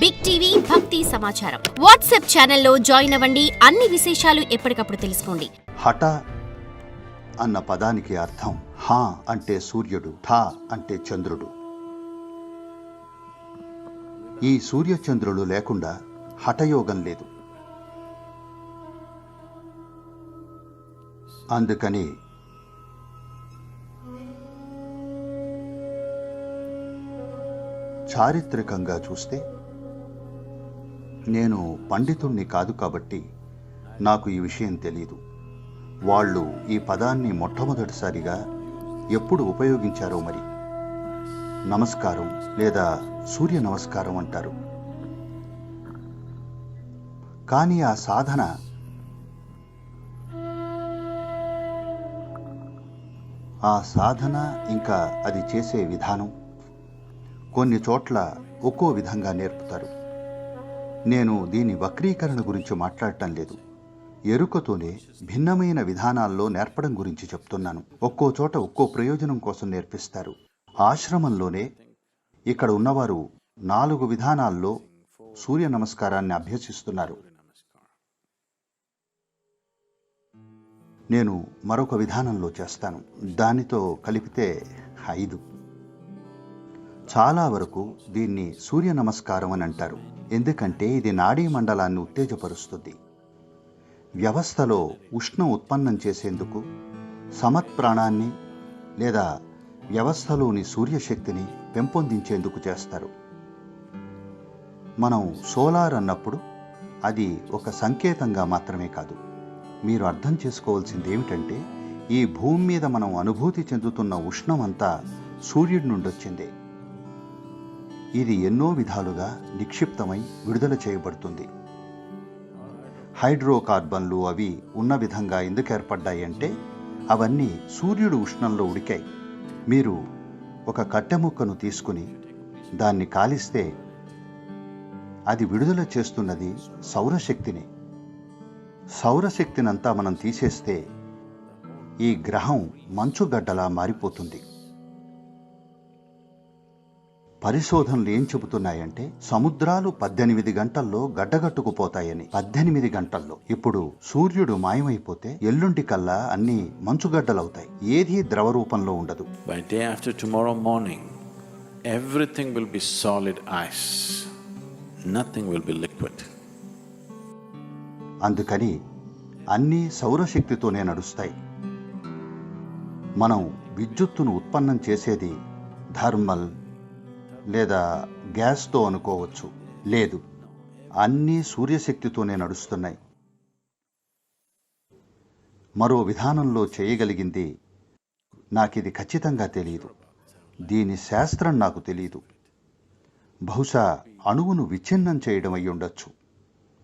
Big TV భక్తి సమాచారం WhatsApp ఛానల్లో జాయిన్ అవ్వండి. అన్ని విశేషాలు ఎప్పటికప్పుడు తెలుసుకోండి. హఠ అన్న పదానికి అర్థం హా అంటే సూర్యుడు, ఠా అంటే చంద్రుడు. ఈ సూర్యచంద్రులు లేకుండా హఠయోగం లేదు. అందుకని చారిత్రకంగా చూస్తే నేను పండితుణ్ణి కాదు కాబట్టి నాకు ఈ విషయం తెలీదు. వాళ్ళు ఈ పదాన్ని మొట్టమొదటిసారిగా ఎప్పుడు ఉపయోగించారో మరి. నమస్కారం లేదా సూర్య నమస్కారం అంటారు. కానీ ఆ సాధన ఇంకా అది చేసే విధానం కొన్ని చోట్ల ఒక్కో విధంగా నేర్పుతారు. నేను దీని వక్రీకరణ గురించి మాట్లాడటం లేదు. ఎరుకతోనే భిన్నమైన విధానాల్లో నేర్పడం గురించి చెప్తున్నాను. ఒక్కో చోట ఒక్కో ప్రయోజనం కోసం నేర్పిస్తారు. ఆశ్రమంలోనే ఇక్కడ ఉన్నవారు 4 విధానాల్లో సూర్య నమస్కారాన్ని అభ్యసిస్తున్నారు. నేను మరొక విధానంలో చేస్తాను. దానితో కలిపితే 5. చాలా వరకు దీన్ని సూర్య నమస్కారం అని అంటారు. ఎందుకంటే ఇది నాడీ మండలాన్ని ఉత్తేజపరుస్తుంది. వ్యవస్థలో ఉష్ణం ఉత్పన్నం చేసేందుకు సమత్ప్రాణాన్ని లేదా వ్యవస్థలోని సూర్యశక్తిని పెంపొందించేందుకు చేస్తారు. మనం సోలార్ అన్నప్పుడు అది ఒక సంకేతంగా మాత్రమే కాదు. మీరు అర్థం చేసుకోవాల్సింది ఏమిటంటే ఈ భూమి మీద మనం అనుభూతి చెందుతున్న ఉష్ణం అంతా సూర్యుడి నుండి వచ్చిందే. ఇది ఎన్నో విధాలుగా నిక్షిప్తమై విడుదల చేయబడుతుంది. హైడ్రోకార్బన్లు అవి ఉన్న విధంగా ఎందుకు ఏర్పడ్డాయి అంటే అవన్నీ సూర్యుడు ఉష్ణంలో ఉడికాయి. మీరు ఒక కట్టె ముక్కను తీసుకుని దాన్ని కాలిస్తే అది విడుదల చేస్తున్నది సౌరశక్తిని. సౌరశక్తినంతా మనం తీసేస్తే ఈ గ్రహం మంచుగడ్డలా మారిపోతుంది. పరిశోధనలు ఏం చెబుతున్నాయంటే సముద్రాలు 18 గంటల్లో గడ్డగట్టుకుపోతాయని. 18 గంటల్లో. ఇప్పుడు సూర్యుడు మాయమైపోతే ఎల్లుండి కల్లా అన్ని మంచుగడ్డలవుతాయి. ఏదీ ద్రవ రూపంలో ఉండదు. By day after tomorrow morning, everything will be solid ice. Nothing will be liquid. అందుకని అన్నీ సౌరశక్తితోనే నడుస్తాయి. మనం విద్యుత్తును ఉత్పన్నం చేసేది థర్మల్ లేదా గ్యాస్తో అనుకోవచ్చు. లేదు, అన్నీ సూర్యశక్తితోనే నడుస్తున్నాయి. మరో విధానంలో చేయగలిగింది నాకిది ఖచ్చితంగా తెలియదు. దీని శాస్త్రం నాకు తెలియదు. బహుశా అణువును విచ్ఛిన్నం చేయడం అయి ఉండొచ్చు.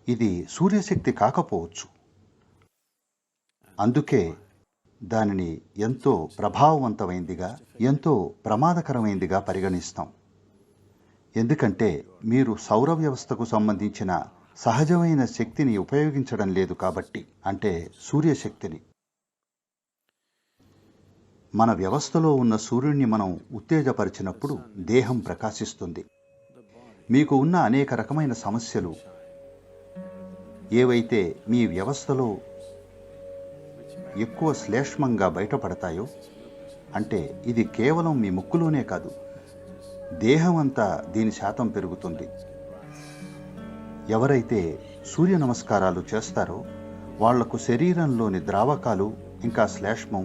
ఇది సూర్యశక్తి కాకపోవచ్చు. అందుకే దానిని ఎంతో ప్రభావవంతమైందిగా, ఎంతో ప్రమాదకరమైందిగా పరిగణిస్తాం. ఎందుకంటే మీరు సౌర వ్యవస్థకు సంబంధించిన సహజమైన శక్తిని ఉపయోగించడం లేదు కాబట్టి, అంటే సూర్యశక్తిని. మన వ్యవస్థలో ఉన్న సూర్యుడిని మనం ఉత్తేజపరిచినప్పుడు దేహం ప్రకాశిస్తుంది. మీకు ఉన్న అనేక రకమైన సమస్యలు ఏవైతే మీ వ్యవస్థలో ఎక్కువ శ్లేష్మంగా బయటపడతాయో, అంటే ఇది కేవలం మీ ముక్కులోనే కాదు, దేహం అంతా దీని శాతం పెరుగుతుంది. ఎవరైతే సూర్య నమస్కారాలు చేస్తారో వాళ్లకు శరీరంలోని ద్రావకాలు ఇంకా శ్లేష్మం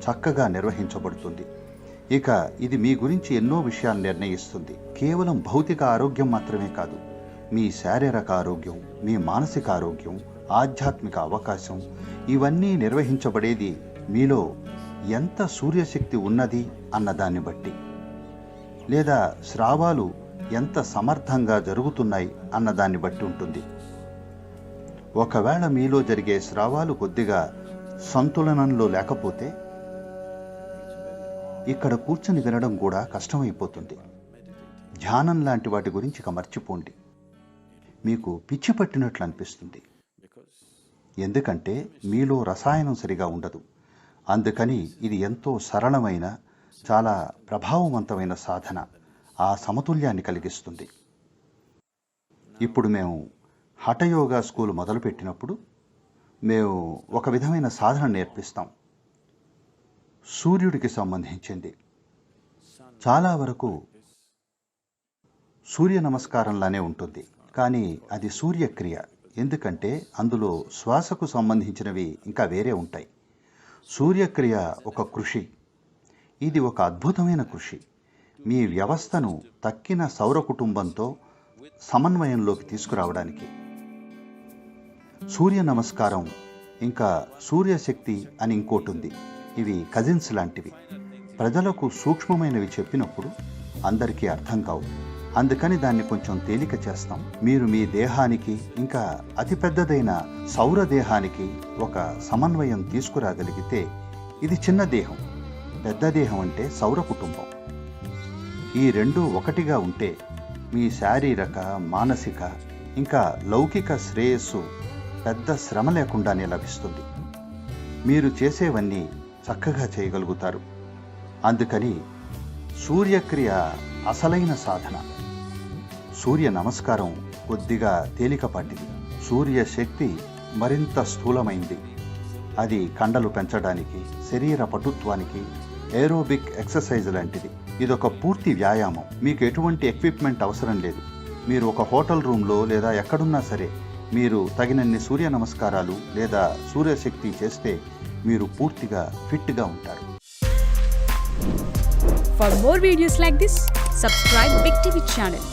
చక్కగా నిర్వహించబడుతుంది. ఇక ఇది మీ గురించి ఎన్నో విషయాలు నిర్ణయిస్తుంది. కేవలం భౌతిక ఆరోగ్యం మాత్రమే కాదు, మీ శారీరక ఆరోగ్యం, మీ మానసిక ఆరోగ్యం, ఆధ్యాత్మిక అవకాశం ఇవన్నీ నిర్వహించబడేది మీలో ఎంత సూర్యశక్తి ఉన్నది అన్నదాన్ని బట్టి, లేదా స్రావాలు ఎంత సమర్థంగా జరుగుతున్నాయి అన్నదాన్ని బట్టి ఉంటుంది. ఒకవేళ మీలో జరిగే స్రావాలు కొద్దిగా సంతులనంలో లేకపోతే ఇక్కడ కూర్చొని వినడం కూడా కష్టమైపోతుంది. ధ్యానం లాంటి వాటి గురించి ఇక మర్చిపోండి. మీకు పిచ్చి పట్టినట్లు అనిపిస్తుంది. ఎందుకంటే మీలో రసాయనం సరిగా ఉండదు. అందుకని ఇది ఎంతో సరళమైన, చాలా ప్రభావవంతమైన సాధన. ఆ సమతుల్యాన్ని కలిగిస్తుంది. ఇప్పుడు మేము హఠయోగా స్కూల్ మొదలుపెట్టినప్పుడు మేము ఒక విధమైన సాధన నేర్పిస్తాం. సూర్యుడికి సంబంధించింది. చాలా వరకు సూర్య నమస్కారంలానే ఉంటుంది, కానీ అది సూర్యక్రియ. ఎందుకంటే అందులో శ్వాసకు సంబంధించినవి ఇంకా వేరే ఉంటాయి. సూర్యక్రియ ఒక కృషి. ఇది ఒక అద్భుతమైన కృషి. మీ వ్యవస్థను తక్కిన సౌర కుటుంబంతో సమన్వయంలోకి తీసుకురావడానికి. సూర్య నమస్కారం ఇంకా సూర్యశక్తి అని ఇంకోటి ఉంది. ఇవి కజిన్స్ లాంటివి. ప్రజలకు సూక్ష్మమైనవి చెప్పినప్పుడు అందరికీ అర్థం కావు. అందుకని దాన్ని కొంచెం తేలిక చేస్తాం. మీరు మీ దేహానికి ఇంకా అతిపెద్దదైన సౌర దేహానికి ఒక సమన్వయం తీసుకురాగలిగితే, ఇది చిన్న దేహం, పెద్ద దేహం అంటే సౌర కుటుంబం. ఈ రెండు ఒకటిగా ఉంటే మీ శారీరక, మానసిక ఇంకా లౌకిక శ్రేయస్సు పెద్ద శ్రమ లేకుండానే లభిస్తుంది. మీరు చేసేవన్నీ చక్కగా చేయగలుగుతారు. అందుకని సూర్యక్రియ అసలైన సాధన. సూర్య నమస్కారం కొద్దిగా తేలికపాటిది. సూర్య శక్తి మరింత స్థూలమైంది. అది కండలు పెంచడానికి, శరీర పటుత్వానికి, ఏరోబిక్ ఎక్సర్సైజ్ లాంటిది. ఇదొక పూర్తి వ్యాయామం. మీకు ఎటువంటి ఎక్విప్మెంట్ అవసరం లేదు. మీరు ఒక హోటల్ రూమ్లో లేదా ఎక్కడున్నా సరే మీరు తగినన్ని సూర్య నమస్కారాలు లేదా సూర్యశక్తి చేస్తే మీరు పూర్తిగా ఫిట్గా ఉంటారు. For more videos like this, subscribe Big TV channel.